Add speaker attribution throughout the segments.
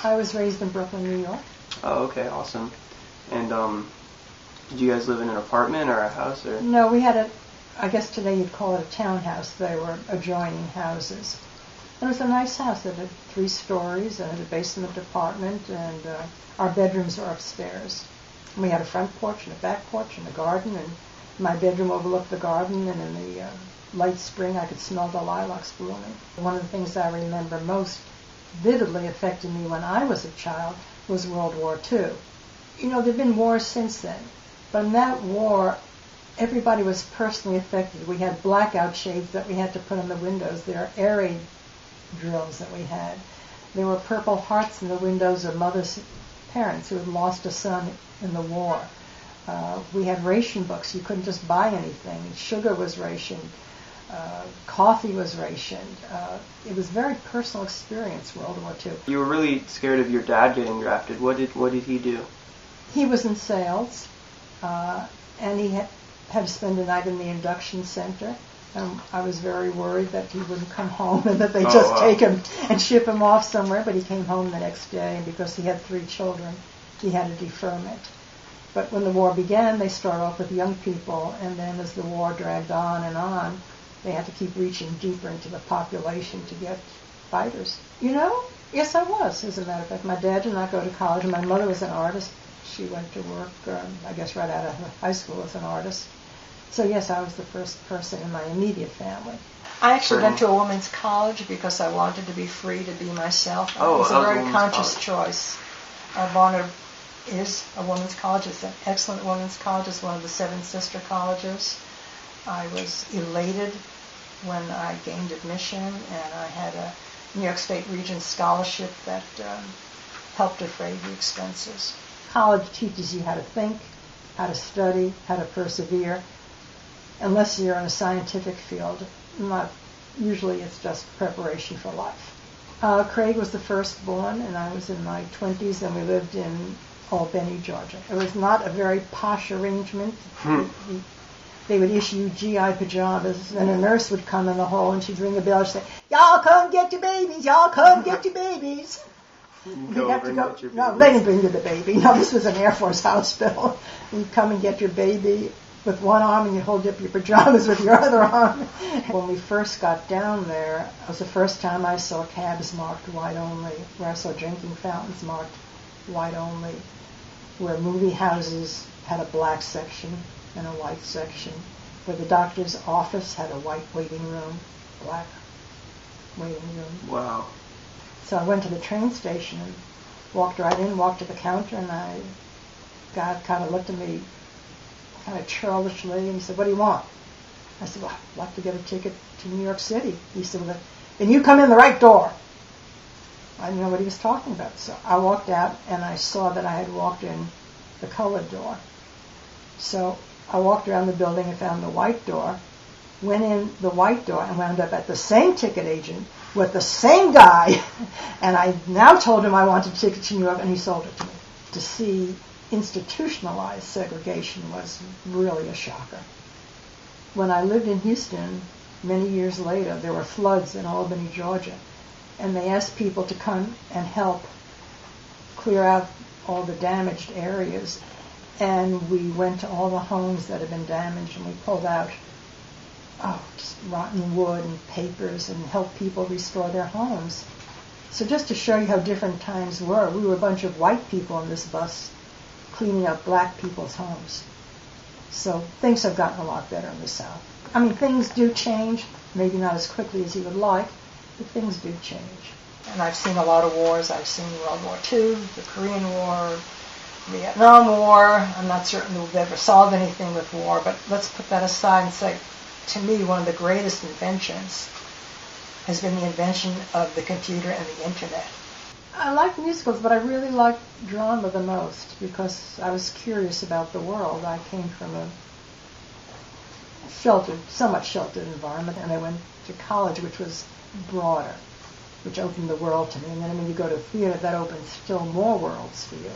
Speaker 1: I was raised in Brooklyn, New York.
Speaker 2: Oh, okay, awesome. And did you guys live in an apartment or a house? Or?
Speaker 1: No, we had I guess today you'd call it a townhouse. They were adjoining houses. It was a nice house. It had 3 stories and had a basement apartment, and our bedrooms were upstairs. And we had a front porch and a back porch and a garden, and my bedroom overlooked the garden, and in the light spring I could smell the lilacs blooming. One of the things I remember most vividly affected me when I was a child was World War II. You know, there have been wars since then, but in that war, everybody was personally affected. We had blackout shades that we had to put on the windows. There are air raid drills that we had. There were Purple Hearts in the windows of mothers' parents who had lost a son in the war. We had ration books. You couldn't just buy anything. Sugar was rationed. Coffee was rationed. It was a very personal experience, World War II.
Speaker 2: You were really scared of your dad getting drafted. What did he do?
Speaker 1: He was in sales, and he had to spend the night in the induction center. I was very worried that he wouldn't come home and that they'd take him and ship him off somewhere, but he came home the next day, and because he had 3 children, he had a deferment. But when the war began, they started off with young people, and then as the war dragged on, they had to keep reaching deeper into the population to get fighters. You know, yes, I was, as a matter of fact. My dad did not go to college, and my mother was an artist. She went to work, I guess, right out of high school as an artist. So, yes, I was the first person in my immediate family. I actually went to a women's college because I wanted to be free to be myself. It was a very conscious choice. Varner is a women's college. It's an excellent women's college. It's one of the 7 sister colleges. I was elated when I gained admission, and I had a New York State Regents scholarship that helped defray the expenses. College teaches you how to think, how to study, how to persevere. Unless you're in a scientific field, usually it's just preparation for life. Craig was the firstborn, and I was in my 20s, and we lived in Albany, Georgia. It was not a very posh arrangement. They would issue GI pajamas, and a nurse would come in the hall, and she'd ring a bell and say, "Y'all come get your babies, y'all come get your babies."
Speaker 2: Go over and get your baby.
Speaker 1: No, they didn't bring you the baby. No, this was an Air Force hospital. You'd come and get your baby with one arm, and you hold up your pajamas with your other arm. When we first got down there, it was the first time I saw cabs marked white only, where I saw drinking fountains marked white only, where movie houses had a black section and a white section, where the doctor's office had a white waiting room, black waiting room.
Speaker 2: Wow.
Speaker 1: So I went to the train station and walked right in, walked to the counter, and God kind of looked at me kind of churlishly, and he said, "What do you want?" I said, "Well, I'd like to get a ticket to New York City." He said, "Well, then you come in the right door." I didn't know what he was talking about. So I walked out, and I saw that I had walked in the colored door. So I walked around the building and found the white door, went in the white door, and wound up at the same ticket agent with the same guy. And I now told him I wanted a ticket to New York, and he sold it to me. To see institutionalized segregation was really a shocker. When I lived in Houston, many years later, there were floods in Albany, Georgia, and they asked people to come and help clear out all the damaged areas. And we went to all the homes that had been damaged, and we pulled out just rotten wood and papers and helped people restore their homes. So just to show you how different times were, we were a bunch of white people on this bus cleaning up black people's homes. So things have gotten a lot better in the South. I mean, things do change, maybe not as quickly as you would like, but things do change. And I've seen a lot of wars. I've seen World War II, the Korean War, the Vietnam War. I'm not certain we've ever solved anything with war, but let's put that aside and say, to me, one of the greatest inventions has been the invention of the computer and the internet. I like musicals, but I really like drama the most because I was curious about the world. I came from a somewhat sheltered environment, and I went to college, which was broader, which opened the world to me. And then when you go to theater, that opens still more worlds for you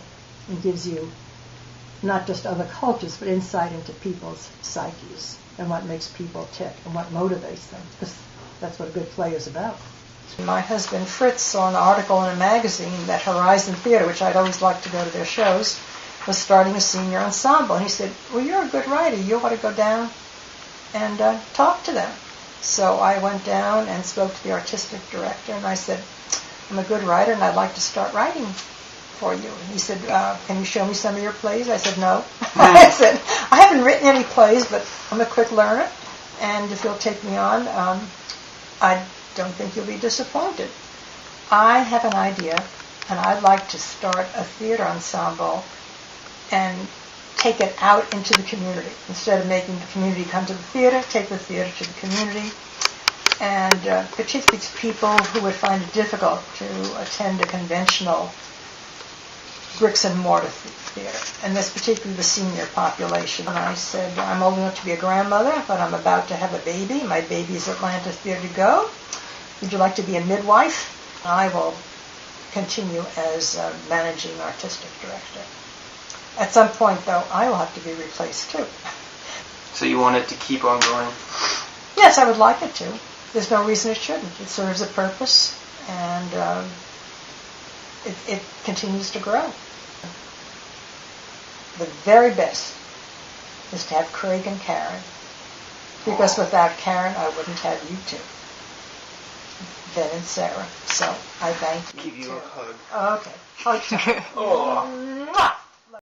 Speaker 1: and gives you not just other cultures, but insight into people's psyches and what makes people tick and what motivates them, because that's what a good play is about. My husband Fritz saw an article in a magazine that Horizon Theater, which I'd always liked to go to their shows, was starting a senior ensemble. And he said, well, you're a good writer. You ought to go down and talk to them. So I went down and spoke to the artistic director, and I said, I'm a good writer, and I'd like to start writing for you. And he said, can you show me some of your plays? I said, no. I said, I haven't written any plays, but I'm a quick learner, and if you'll take me on, I don't think you'll be disappointed. I have an idea, and I'd like to start a theater ensemble and take it out into the community. Instead of making the community come to the theater, take the theater to the community, and particularly to people who would find it difficult to attend a conventional bricks and mortar theater, and that's particularly the senior population. And I said, I'm old enough to be a grandmother, but I'm about to have a baby. My baby's Atlanta Theater to go. Would you like to be a midwife? I will continue as managing artistic director. At some point, though, I will have to be replaced, too.
Speaker 2: So you want it to keep on going?
Speaker 1: Yes, I would like it to. There's no reason it shouldn't. It serves a purpose, and it continues to grow. The very best is to have Craig and Karen, because without Karen, I wouldn't have you two, Ben and Sarah. So I thank you.
Speaker 2: Give you a hug.
Speaker 1: Okay. Hug time.
Speaker 2: Oh.
Speaker 1: Mwah!